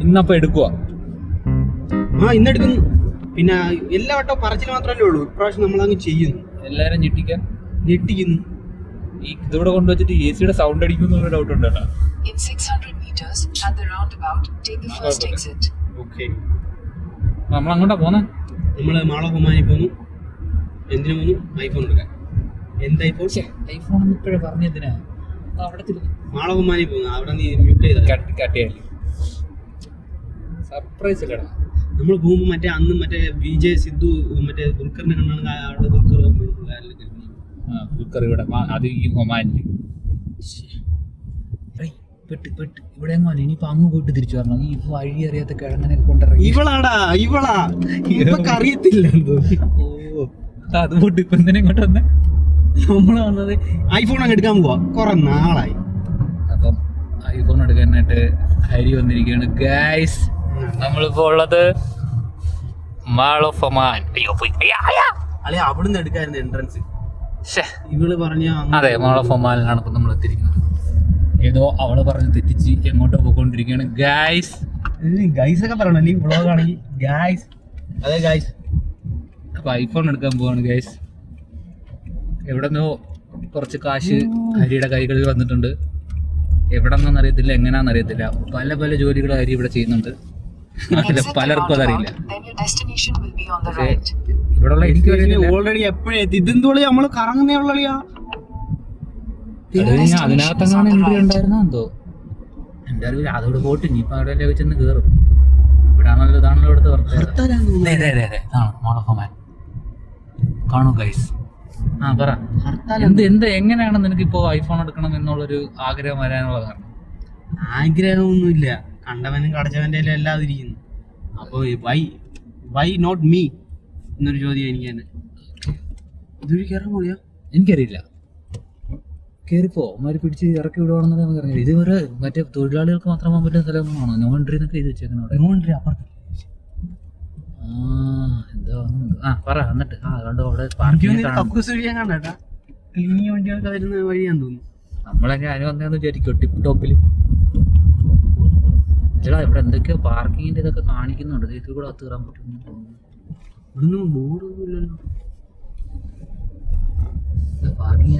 ഇന്നപ്പോ എടുക്കുക. ഇന്നെടുക്കുന്നു. പിന്നെ എല്ലാ വട്ടവും പറച്ചിൽ മാത്രമല്ലേ ഉള്ളൂ, ഇപ്രാവശ്യം നമ്മളങ്ങ് ചെയ്യുന്നു. എല്ലാരും ഞെട്ടിക്കുന്നു. ഈ ഇതിവിടെ കൊണ്ടുവച്ചിട്ട് AC യുടെ സൗണ്ട് അടിക്കുന്ന ഡൗട്ട് ഉണ്ട് കേട്ടോ. In 600 meters at the roundabout, take the first exit. Okay, നമ്മൾ അങ്ങോട്ടാ പോന്നെ. നമ്മള് മാള ഹൊമാനി പോന്നു. എന്തിനു പോന്നു? ഐഫോൺ എടുക്കാൻ. എന്ത് ഐഫോൺ? ഐഫോൺ ഇപ്പോഴേ പറഞ്ഞതിനാ അവിടെ മാള ഹൊമാനി പോന്നു. അവിടെ നീ മ്യൂട്ട് ചെയ്ത കട്ടിയായി സർപ്രൈസ് ഇല്ലടാ. നമ്മൾ പോകുമ്പോൾ മറ്റേ അന്ന് മറ്റേ വിജയ് സിദ്ധു മറ്റേ ദുൽഖറിനെ കണ്ടാണ് അവിടെ ദുൽഖർ ഇവിടെ അത് ഈ ഒമാനിൽ പെട്ട് ഇവിടെ ഇനിയിപ്പോ അങ്ങ് പോയിട്ട് തിരിച്ചു വരണം. ഈ വഴി അറിയാത്ത കിഴങ്ങനെ കൊണ്ടിറങ്ങി ഇവളാടാ ഇവക്ക് അറിയത്തില്ല. അത് പോട്ട് ഇപ്പൊ എന്തിനാ ഇങ്ങോട്ട് വന്നേ? നമ്മള് വന്നത് ഐഫോൺ അങ്ങ് എടുക്കാൻ പോവാ, കുറെ നാളായി. അപ്പം ഐഫോൺ എടുക്കാനായിട്ട് ഹരി വന്നിരിക്കുകയാണ് ഗൈസ്. നമ്മളിപ്പോ ഉള്ളത് മാൾ ഓഫ് ഒമാൻ. അല്ലെ അവിടുന്ന് എടുക്കായിരുന്നു എൻട്രൻസ്. ഇവള് പറഞ്ഞ അതെ, മാൾ ഓഫ് ഒമാനിലാണ് ഇപ്പൊ നമ്മൾ എത്തിയിരിക്കുന്നത്. ഏതോ അവള് പറഞ്ഞ് തെറ്റിച്ച് എങ്ങോട്ടോ പോയിക്കൊണ്ടിരിക്കുകയാണ് ഗൈസ്. ഗൈസ് ഒക്കെ പറയണം, അല്ലെങ്കിൽ വ്ളോഗ് ആണെങ്കിൽ ഗൈസ്. അതെ ഗൈസ്, അപ്പൊ ഐഫോൺ എടുക്കാൻ പോവാണ് ഗൈസ്. എവിടെന്നോ കുറച്ച് കാശ് ഹരിയുടെ കൈകളിൽ വന്നിട്ടുണ്ട്. എവിടെ നിന്നൊന്നും അറിയത്തില്ല, എങ്ങനെയാണെന്ന് അറിയത്തില്ല. പല പല ജോലികൾ ഹരി ഇവിടെ ചെയ്യുന്നുണ്ട്. അതിൽ പലർക്കും അതറിയില്ല. ഇവിടെയുള്ള എനിക്ക് ഓൾറെഡി എപ്പോഴും ഇതെന്തോളി നമ്മള് കറങ്ങുന്നേ ഉള്ളിയാ. അതിനകത്തെങ്ങാണ് എൻട്രി ഉണ്ടായിരുന്നോ എന്തോ, എന്റെ അറിവില്ല. അതോട് പോട്ട് ഇനിയിപ്പോ അവിടെ വെച്ചെന്ന് കേറും. ഇവിടാണല്ലോ, ഇതാണല്ലോ ഇവിടുത്തെ കാണൂ ഗൈസ്. പറ എന്ത് എങ്ങനെയാണ് നിനക്കിപ്പോ ഐഫോൺ എടുക്കണം എന്നുള്ളൊരു ആഗ്രഹം വരാനുള്ള കാരണം? ആഗ്രഹമൊന്നുമില്ല, കണ്ടവനും കടച്ചവന്റെ അല്ലാതെ ഇരിക്കുന്നു. അപ്പൊ വൈ നോട്ട് മീ എന്നൊരു ചോദ്യം എനിക്ക് തന്നെ. ഇതൊരു കയറാൻ പോളിയാ? എനിക്കറിയില്ല. കയറിപ്പോ അവന്മാര് പിടിച്ച് ഇറക്കി വിടുവാണെന്നൊക്കെ നമുക്ക് അറിയില്ല. ഇത് ഒരു മറ്റേ തൊഴിലാളികൾക്ക് മാത്രം പോകാൻ പറ്റുന്ന സ്ഥലമാണോ? നോ എൻട്രി എന്നൊക്കെ എഴുതി വെച്ചേക്കണം അവിടെ. നോ എൻട്രി അപ്പുറത്ത്. എന്താ പറ. എന്നിട്ട് അതുകൊണ്ട് അവിടെ ക്ലീനി വണ്ടികൾക്ക് വരുന്ന വഴിയാന്ന് തോന്നുന്നു. നമ്മളൊക്കെ അതിന് വന്നതെന്ന് വിചാരിക്കും ടിപ്പ് ടോപ്പിൽ. ചേട്ടാ ഇവിടെ എന്തൊക്കെയോ പാർക്കിങ്ങിന്റെ ഇതൊക്കെ കാണിക്കുന്നുണ്ട്. ഇതിൽ കൂടെ അത്ത് കയറാൻ പറ്റും. ഇവിടുന്ന് ബോർഡൊന്നും ഇല്ലല്ലോ. പാർക്കിംഗ്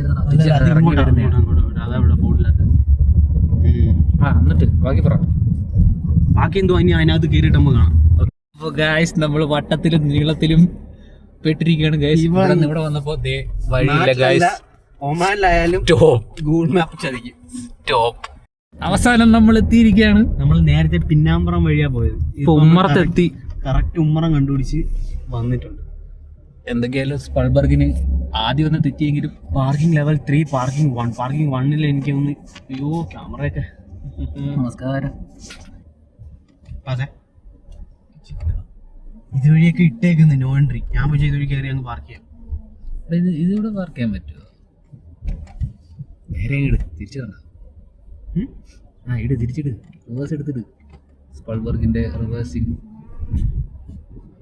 എന്നിട്ട് ബാക്കി എന്തോ ഇനി അതിനകത്ത് കയറിയിട്ട് നമുക്ക് കാണാം. അപ്പൊ ഗായ്സ് നമ്മൾ വട്ടത്തിലും നീളത്തിലും പെട്ടിരിക്കുകയാണ് ഗായ്സ്. ഇവിടെ വന്നപ്പോ വഴിയില്ല ഗായ്സ്. ഒമാനിലായാലും ഗൂഗിൾ മാപ്പ് ചതിക്കും. ടോപ്പ് അവസാനം നമ്മൾ എത്തിയിരിക്കുകയാണ്. നമ്മൾ നേരത്തെ പിന്നാമ്പറം വഴിയാ പോയത്. ഇപ്പൊ ഉമ്മറത്തെത്തി. കറക്റ്റ് ഉമ്മറം കണ്ടുപിടിച്ച് വന്നിട്ടുണ്ട്. എന്തൊക്കെയായാലും സ്പൾബർഗിന് ആദ്യം ഒന്ന് തെറ്റിയെങ്കിലും പാർക്കിംഗ് ലെവൽ 3, പാർക്കിംഗ് 1. പാർക്കിംഗ് 1 എനിക്ക് ഒന്ന് അയ്യോ ക്യാമറയൊക്കെ. നമസ്കാരം. അതെ, ഇതുവഴിയൊക്കെ ഇട്ടേക്കുന്നു നോ എൻട്രി. ഞാൻ പോയി ഇതുവഴി കയറി അങ്ങ് പാർക്ക് ചെയ്യാം. ഇതിവിടെ പാർക്ക് ചെയ്യാൻ പറ്റുമോ? നേരെ ഇട്, തിരിച്ചു വേണ്ട. ഇട്, തിരിച്ചിട്, റിവേഴ്സ് എടുത്തിട്ട്. സ്പൾബർഗിന്റെ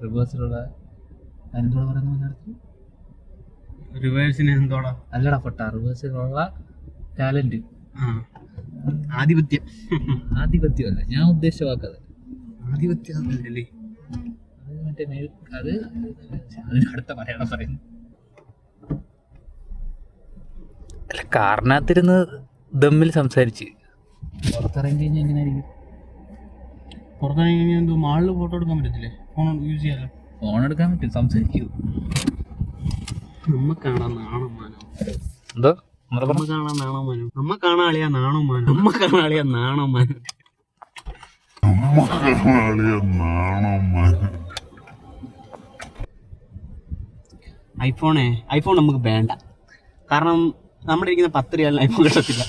റിവേഴ്സിലുള്ള എന്തോടാ പറയുന്നത്? റിവേഴ്സിന് എന്തോടാ? അല്ലടാ പൊട്ട, റിവേഴ്സിലുള്ള ടാലന്റ്. ആധിപത്യമല്ല ഞാൻ ഉദ്ദേശിച്ച വാക്കത്. ആധിപത്യം മറ്റേ അത് അതിനടുത്ത മലയാളം പറയുന്നു. അല്ല, കാറിനകത്തിരുന്ന് ദമ്മിൽ സംസാരിച്ച് പുറത്തിറങ്ങി കഴിഞ്ഞാൽ എങ്ങനെയായിരിക്കും? പുറത്തിറങ്ങി കഴിഞ്ഞാൽ എന്തോ മാളിൽ ഫോട്ടോ എടുക്കാൻ പറ്റത്തില്ലേ? ഫോൺ യൂസ് ചെയ്യാലോ. ഫോൺ എടുക്കാൻ പറ്റും, സംസാരിക്കൂ. നമ്മ കാണാൻ നാണം മാനോ. എന്തോ നമ്മ കാണാൻ നാണോ മാനോ. നമ്മ കാണാളിയാ നാണോ മാനോ. നമ്മ കാണാളിയാ നാണോ മാനോ. ഐഫോൺ നമുക്ക് വേണ്ട. കാരണം നമ്മുടെ ഇരിക്കുന്ന 10 റിയാലിന് ഐഫോൺ കിട്ടത്തില്ല.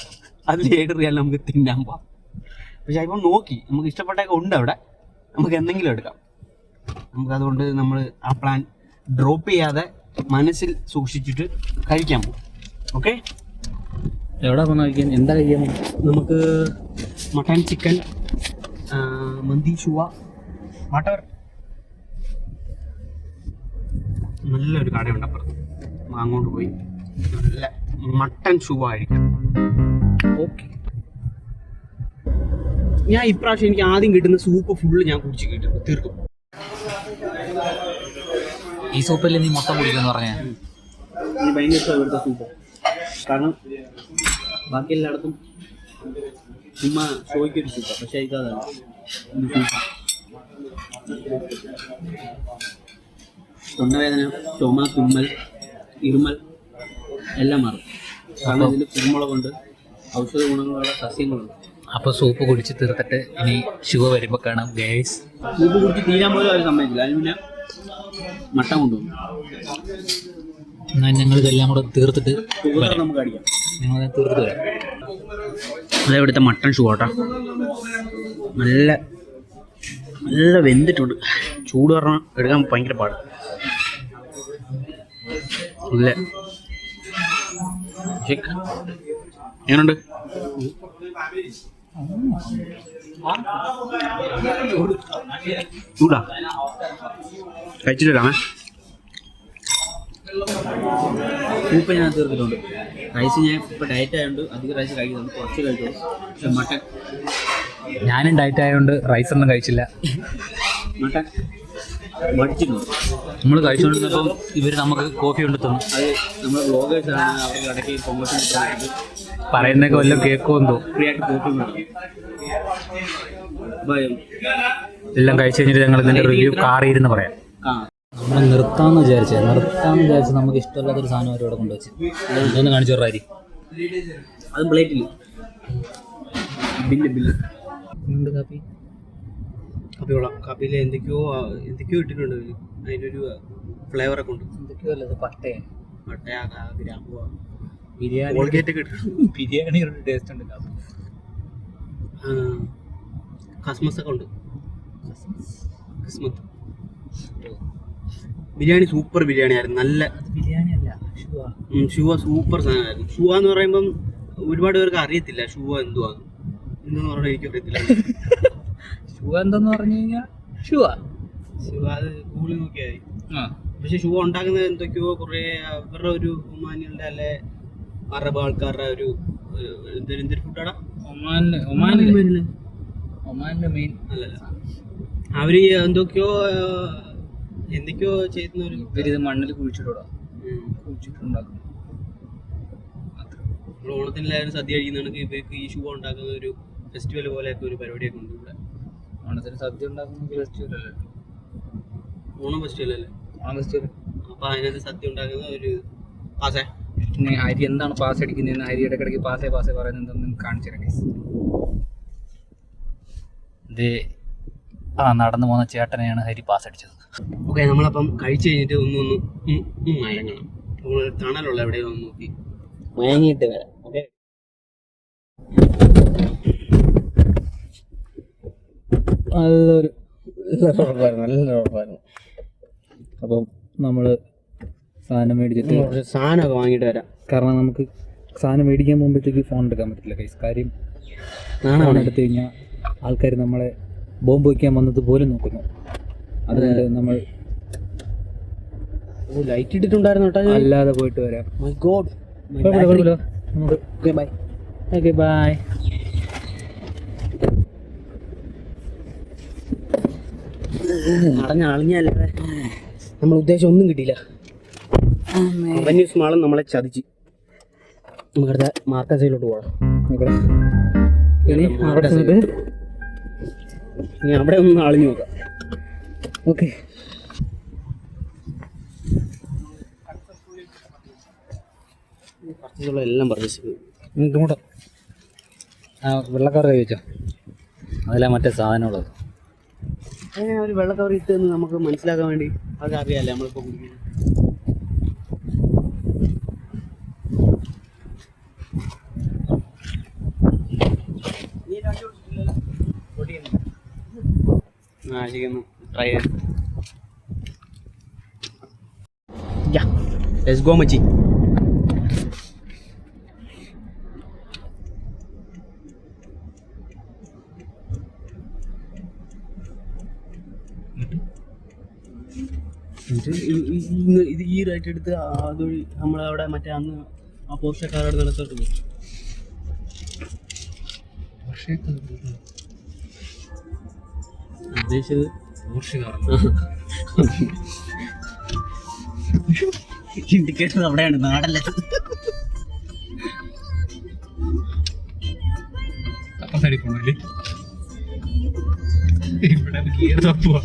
അതിൽ 7 റിയാലിന് നമുക്ക് തിന്നാൻ പോവാം. പക്ഷെ ഐഫോൺ നോക്കി നമുക്ക് ഇഷ്ടപ്പെട്ടൊക്കെ ഉണ്ട് അവിടെ. നമുക്ക് എന്തെങ്കിലും എടുക്കാം. നമുക്കതുകൊണ്ട് നമ്മൾ ആ പ്ലാൻ ഡ്രോപ്പ് ചെയ്യാതെ മനസ്സിൽ സൂക്ഷിച്ചിട്ട് കഴിക്കാൻ പോകും. ഓക്കെ, എവിടെ പോകാൻ കഴിക്കാൻ? എന്താ കഴിക്കാൻ? നമുക്ക് മട്ടൻ, ചിക്കൻ, മന്തി, ഷുവ, വാട്ടർ. നല്ലൊരു കടയുണ്ട് അപ്പുറത്ത്. അങ്ങോട്ട് പോയി നല്ല മട്ടൻ ഷുവ കഴിക്കാം. ഓക്കെ, ഞാൻ ഇപ്രാവശ്യം എനിക്ക് ആദ്യം കിട്ടുന്ന സൂപ്പ് ഫുള്ള് ഞാൻ കുടിച്ച് തീർക്കും. ഈ സൂപ്പല്ലേ നീ മൊത്തം കുടിക്കുമെന്ന് പറഞ്ഞാൽ? എനിക്ക് ഭയങ്കര ഇഷ്ടമാണ് ഇവിടുത്തെ സൂപ്പ്. കാരണം ബാക്കി എല്ലായിടത്തും ചുമ്മാ ഷോയ്ക്കൊരു സൂപ്പാണ്, പക്ഷേ ഇതല്ല സൂപ്പ്. തൊണ്ടവേദന, ചുമ, തുമ്മൽ, ഇരുമൽ എല്ലാം മാറും. കാരണം ഇതിൽ കുരുമുളകുണ്ട്, ഔഷധ ഗുണങ്ങളുള്ള സസ്യങ്ങളുണ്ട്. അപ്പോൾ സൂപ്പ് കുടിച്ച് തീർത്തിട്ട് ഇനി ശിവ വരുമ്പോൾ കാണാം ഗൈസ്. സൂപ്പ് കുടിച്ച് തീരാൻ പോലും അവർ സമ്മതിച്ചില്ല. അതിന് പിന്നെ മട്ടൻ കൊണ്ടുവന്നു. എന്നാൽ ഞങ്ങൾ ഇതെല്ലാം കൂടെ തീർത്തിട്ട് നമുക്ക് അടിക്കാം. ഞങ്ങൾ തീർത്തിട്ട് വരാം. അതേ ഇവിടുത്തെ മട്ടൺ ഷൂ കേട്ടോ, നല്ല നല്ല വെന്തിട്ടുണ്ട്. ചൂട് പറഞ്ഞാൽ എടുക്കാൻ ഭയങ്കര പാട്. നല്ല എങ്ങനെയുണ്ട്? ചൂടാ കഴിച്ചിട്ട് വരാമേ. സൂപ്പ് ഞാൻ തീർത്തിട്ടുണ്ട്. റൈസ് ഞാൻ ഇപ്പോൾ ഡയറ്റ് ആയതുകൊണ്ട് അധികം റൈസ് കഴിക്കുന്നുണ്ട്, കുറച്ച് കഴിക്കുള്ളൂ. പക്ഷെ മട്ടൻ ഞാനും ഡയറ്റ് ആയതുകൊണ്ട് റൈസ് ഒന്നും കഴിച്ചില്ല. മട്ടൻ മടിച്ചിട്ടുണ്ട്. നമ്മൾ കഴിച്ചുകൊണ്ടിരുന്നപ്പം ഇവർ നമുക്ക് കോഫി കൊണ്ട് തന്നു. അത് നമ്മുടെ ബ്ലോഗേഴ്സാണ്, അവർക്ക് ഇടയ്ക്ക് പ്രൊമോഷൻ പറയുന്നതൊക്കെ വല്ലതും കേൾക്കുമെന്തോ. ഫ്രീ ആയിട്ട് കോഫി കൊടുക്കും. എല്ലാം കഴിച്ച് കഴിഞ്ഞിട്ട് ഞങ്ങൾ ഇതിൻ്റെ റിവ്യൂ കാറിയിരുന്ന് പറയാം. നമ്മൾ നിർത്താമെന്ന് വിചാരിച്ച് നമുക്ക് ഇഷ്ടമില്ലാത്തൊരു സാധനം അവരോട് കൊണ്ടുവച്ച് ഇതൊന്ന് കാണിച്ചു വിടാരി. അതും പ്ലേറ്റിൽ ബില്ല് കാപ്പി കൊള്ളാം. കാപ്പിയിൽ എന്തൊക്കെയോ ഇട്ടിട്ടുണ്ട്. അതിനൊരു ഫ്ലേവറൊക്കെ ഉണ്ട്. എന്തൊക്കെയോ അല്ല, പട്ടയ ഗ്രാമ്പുവ, ബിരിയാണി കോൾഗേറ്റൊക്കെ ഇട്ടിട്ടുണ്ട്. ബിരിയാണിയുടെ ടേസ്റ്റ് ഉണ്ട്. കാപ്പി കസ്മസൊക്കെ ഉണ്ട്. കിസ്മത്ത് ബിരിയാണി സൂപ്പർ ബിരിയാണി ആയിരുന്നു. നല്ല ബിരിയാണി അല്ല, ഷുവ സൂപ്പർ സാധനമായിരുന്നു. ഷുവ എന്ന് പറയുമ്പം ഒരുപാട് പേർക്ക് അറിയത്തില്ല ഷുവ എന്തുവാന്ന്. എന്തെന്ന് പറഞ്ഞാൽ എനിക്ക് അറിയത്തില്ല. ഷുവ എന്തെന്ന് പറഞ്ഞു കഴിഞ്ഞാൽ ഷുവ അത് ഗൂഗിളിൽ നോക്കിയാൽ പക്ഷെ ഷുവ ഉണ്ടാക്കുന്നത് എന്തൊക്കെയോ കുറേ അവരുടെ ഒരു ഒമാനികളുടെ അല്ലെ അറബ് ആൾക്കാരുടെ ഒരു എന്തൊരു ഫുഡാടാ. ഒമാനിലെ മെയിൻ അല്ലല്ല, അവര് എന്തൊക്കെയോ ചെയ്യുന്ന ഒരു ഇവരിത് മണ്ണിൽ കുഴിച്ചിട്ടുണ്ടാക്കും. നമ്മൾ ഓണത്തിനെല്ലാവരും സദ്യ കഴിക്കുന്നതാണെങ്കിൽ ഇവർക്ക് ഈ ഷൂ ഉണ്ടാക്കുന്ന ഒരു ഫെസ്റ്റിവൽ പോലെയൊക്കെ ഒരു പരിപാടിയൊക്കെ ഉണ്ട് ഇവിടെ. ഓണത്തിന് സദ്യ ഉണ്ടാക്കുന്ന ഫെസ്റ്റിവൽ അല്ലേ? ഓണം ഫെസ്റ്റിവൽ അല്ലേ? ഓണം ഫെസ്റ്റിവൽ. അപ്പോൾ അതിനകത്ത് സദ്യ ഉണ്ടാക്കുന്ന ഒരു പാസേ. പിന്നെ ഹരി എന്താണ് പാസ് അടിക്കുന്നതെന്ന് ഹരി ഇടയ്ക്കിടയ്ക്ക് പാസേ പറയുന്നത് എന്തെന്ന് കാണിച്ചിരാം. ഇത് നടന്നു പോകുന്ന ചേട്ടനെയാണ് ഹരി പാസ് അടിച്ചത്. ഓക്കെ, നമ്മളപ്പം കഴിച്ചു കഴിഞ്ഞിട്ട് ഒന്ന് മയങ്ങണം. നമ്മൾ തണലുള്ള എവിടെയോ ഒന്ന് നോക്കി മയങ്ങിയിട്ട് വരാം. ഓക്കെ, നല്ല ഉറപ്പായിരുന്നു. അപ്പം നമ്മൾ സാധനം മേടിച്ചിട്ട് സാധനമൊക്കെ വാങ്ങിയിട്ട് വരാം. കാരണം നമുക്ക് സാധനം മേടിക്കാൻ പോകുമ്പോഴത്തേക്ക് ഫോൺ എടുക്കാൻ പറ്റില്ല കൈസ്. കാര്യം ഫോൺ എടുത്തു കഴിഞ്ഞാൽ ആൾക്കാർ നമ്മളെ ബോംബ് വയ്ക്കാൻ വന്നത് പോലും നോക്കുന്നു. അതുകൊണ്ട് നമ്മൾ ലൈറ്റ് ഇട്ടിട്ടുണ്ടായിരുന്നു കേട്ടോ. അല്ലാതെ പോയിട്ട് വരാം. മൈ ഗോഡ്, നമുക്ക് ഓക്കെ ബൈ. Okay bye. അളിഞ്ഞല്ലേ നമ്മൾ ഉദ്ദേശം ഒന്നും കിട്ടിയില്ല. അവന്യൂ സ്മാളും നമ്മളെ ചതിച്ച്. നമുക്കടുത്ത മാർക്കസയിലോട്ട് പോകണം. ഇനി അവിടെ ഒന്ന് അളിഞ്ഞു നോക്കാം. ഓക്കെ, പർച്ചേസുള്ള എല്ലാം പർച്ചേസ് ചെയ്തു. ഇങ്ങോട്ട് വെള്ളക്കാർ കഴിച്ചോ? അതല്ല മറ്റേ സാധനമുള്ളത്. അങ്ങനെ ഒരു വെള്ളക്കവർ ഇട്ടെന്ന് നമുക്ക് മനസ്സിലാക്കാൻ വേണ്ടി അത് അറിയാമല്ലേ നമ്മളിപ്പോൾ കുടിക്കുന്നത്. ശരിയൊന്ന് ട്രൈ ചെയ്യാം. ലെറ്റ്സ് ഗോ മച്ചി. ഇത് ഈ റൈറ്റ് എടുത്ത് അതുവഴി നമ്മളവിടെ മറ്റേ അന്ന് ആ പോർഷക്കാരുടെ നടത്തോട്ട് പോകും. ഉദ്ദേശിച്ചത് പോർഷ് കാർ. ഇൻഡിക്കേറ്റർ അവിടെയാണ്, നാടല്ല. അപ്പം സൈഡിൽ പോണല്ലേ, ഇവിടെ ഗിയർ തപ്പുവാ.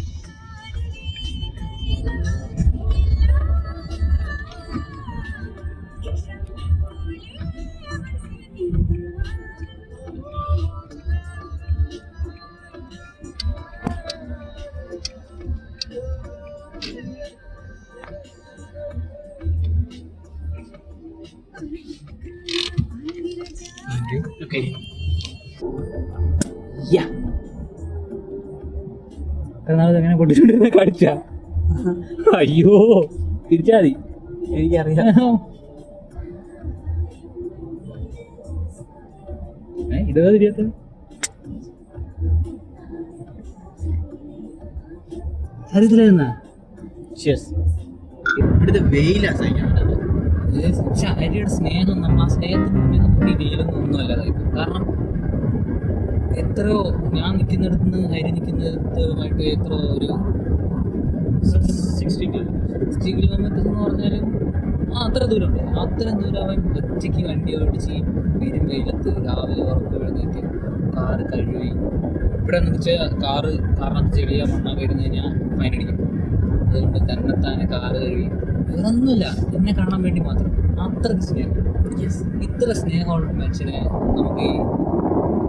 ഓക്കെ. എങ്ങനെ പൊട്ടിച്ചോണ്ടിരുന്ന കടിച്ച? അയ്യോ, തിരിച്ചാ മതി. എനിക്കറിയാം. ഇതാ തിരിയാത്ത അറിയത്തില്ലായിരുന്നാ? ഇവിടുത്തെ വെയിലാ സഹിക്കാൻ പറ്റാത്തത്. പക്ഷെ അരിയുടെ സ്നേഹം, നമ്മൾ ആ സ്നേഹത്തിന് മുന്നിൽ നമുക്ക് ഈ വെയിലൊന്നും ഒന്നുമല്ല. കാരണം എത്രയോ ഞാൻ നിൽക്കുന്നിടത്ത് നിന്ന് ഹരി നിൽക്കുന്നിടത്തുമായിട്ട് എത്ര ഒരു 60 കിലോമീറ്റർ എന്ന് പറഞ്ഞാലും അത്ര ദൂരമുണ്ട്. അത്രയും ദൂരം അവൻ ഒറ്റയ്ക്ക് വണ്ടി ഓടിച്ച് പെരും വെയിലത്ത് രാവിലെ ഉറക്കം എഴുന്നേറ്റ് കാറ് കഴുകി. ഇവിടെ എന്ന് വെച്ചാൽ കാരണം ചെളിയാ മണ്ണൊക്കെ ഇരുന്ന് കഴിഞ്ഞാൽ ഫൈനടിക്കും. അതുകൊണ്ട് തന്നെത്താനെ കാറ് കഴുകി. വേറൊന്നുമില്ല, എന്നെ കാണാൻ വേണ്ടി മാത്രം. അത്രയ്ക്ക് സ്നേഹം. ഇത്ര സ്നേഹമുള്ള മനുഷ്യനെ നമുക്ക്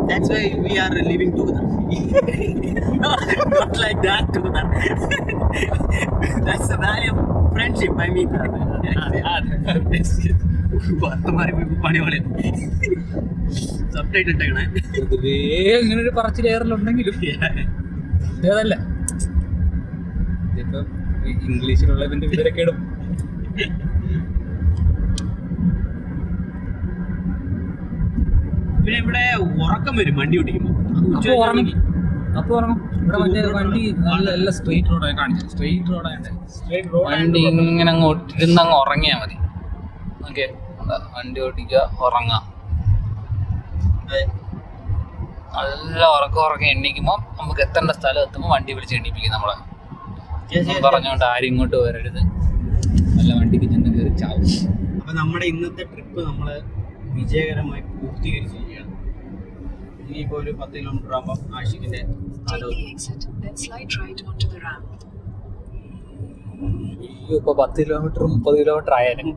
That's why we are living together. Not like that together. That's the value of friendship. I mean, വർത്തമാനം പണി പോലെ സബ്ടൈറ്റിൽ ഇട്ടേക്കണേ. പൊതുവേ ഇങ്ങനെ ഒരു പറച്ചിലേറലുണ്ടെങ്കിലും അതല്ല, ഇതിപ്പം ഇംഗ്ലീഷിലുള്ള ഇതിന്റെ വിവരക്കേടും. പിന്നെ ഇവിടെ ഉറക്കം വരും വണ്ടി ഓടിക്കുമ്പോൾ. അപ്പൊ ഉറങ്ങും. ഇവിടെ മറ്റേ വണ്ടി നല്ല സ്ട്രെയിറ്റ് റോഡായി കാണിച്ചു. സ്ട്രെയിറ്റ് റോഡായിട്ട് വണ്ടി ഇങ്ങനെ അങ്ങോട്ട് ഇരുന്നങ്ങ് ഉറങ്ങിയാൽ മതി. ഓക്കെ, വണ്ടി ഓടിക്കുക, ഉറങ്ങാം. നല്ല ഉറക്കം ഉറങ്ങി എണ്ണിക്കുമ്പോൾ നമുക്ക് എത്തേണ്ട സ്ഥലം എത്തുമ്പോൾ വണ്ടി വിളിച്ച് എണ്ണിപ്പിക്കും നമ്മളെ. പറഞ്ഞുകൊണ്ട് ആരും ഇങ്ങോട്ട് വരരുത്, നല്ല വണ്ടിക്ക് ചെന്ന് കയറി ചാവും. അപ്പൊ നമ്മുടെ ഇന്നത്തെ ട്രിപ്പ് നമ്മൾ വിജയകരമായി പൂർത്തീകരിച്ചിരിക്കുകയാണ്. ഇനിയിപ്പോൾ ഒരു 10 കിലോമീറ്റർ ആകുമ്പോൾ ആഷിഖിന്റെ Take the exit, then slide right onto the ramp. ഇപ്പൊ 10 കിലോമീറ്റർ 30 കിലോമീറ്റർ ആയാലും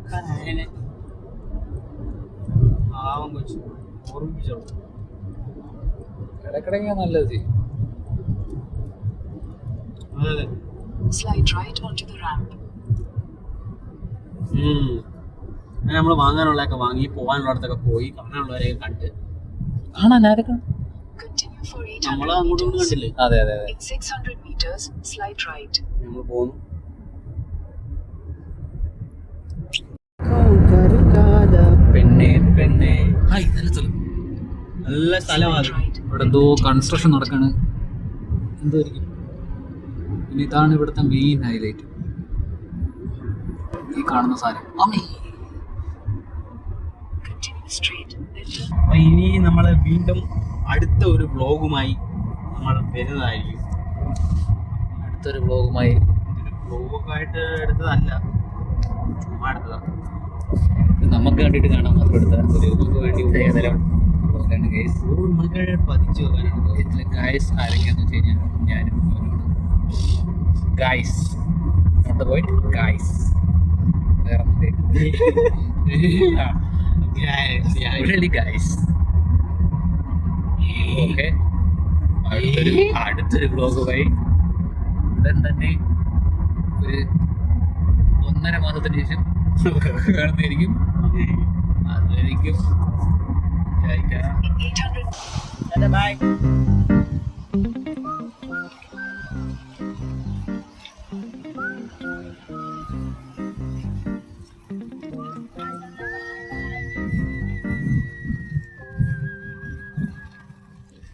പാവം കൊച്ചു ഓർമ്മിപ്പിച്ചോളൂ. ഇടക്കിടയ്ക്ക് നല്ലത് ചെയ്യും. അതെ. Slide right onto the ramp. നമ്മൾ വാങ്ങാനുള്ളതൊക്കെ വാങ്ങി, പോകാനുള്ളിടത്തൊക്കെ പോയി, കാണാനുള്ളവരെയൊക്കെ കണ്ട്. കാണാൻ ആരൊക്കെ? Continue for നമ്മൾ 800 അങ്ങോട്ടും meters. കണ്ടില്ലേ? അതെ അതെ അതെ. In 600 meters, slide right. നമ്മൾ പോകുന്നു. പെണ്ണേ പെണ്ണേ. നല്ല സ്ഥലമാണ്. ഇവിടെ എന്തോ കൺസ്ട്രക്ഷൻ നടക്കാണ്. എന്തായിരിക്കും? പിന്നെ ഇതാണ് ഇവിടുത്തെ മെയിൻ ഹൈലൈറ്റ്, ഈ കാണുന്ന സാധനം. Continue straight, then turn. അപ്പൊ ഇനി നമ്മൾ വീണ്ടും അടുത്ത ഒരു വ്ലോഗുമായി നമ്മൾ വരുന്നതായിരിക്കും. അടുത്തൊരു വ്ലോഗുമായി. വ്ലോഗായിട്ട് എടുത്തതല്ല, ചുമ്മാ എടുത്തതാണ്. നമുക്ക് കണ്ടിട്ട് കാണാൻ മാത്രം എടുത്ത ഒരു നമുക്ക് വേണ്ടി വ്ലോഗാണ് ഗൈസ്. ഓർമ്മകൾ പതിച്ചു വെക്കാനാണ്. ഇതിലെ ഗൈസ് ആരൊക്കെയാന്ന് വെച്ച് കഴിഞ്ഞാൽ ഞാനും ഗൈസ്, നോട്ട് പോയിന്റ് ഗൈസ്. വേറെ ഗൈസ്. ഓക്കെ, അടുത്തൊരു വ്ലോഗുമായി ഉടൻ തന്നെ ഒരു 1.5 മാസത്തിന് ശേഷം കാണുന്നതായിരിക്കും. അതുവരെയും In 800. ബൈ.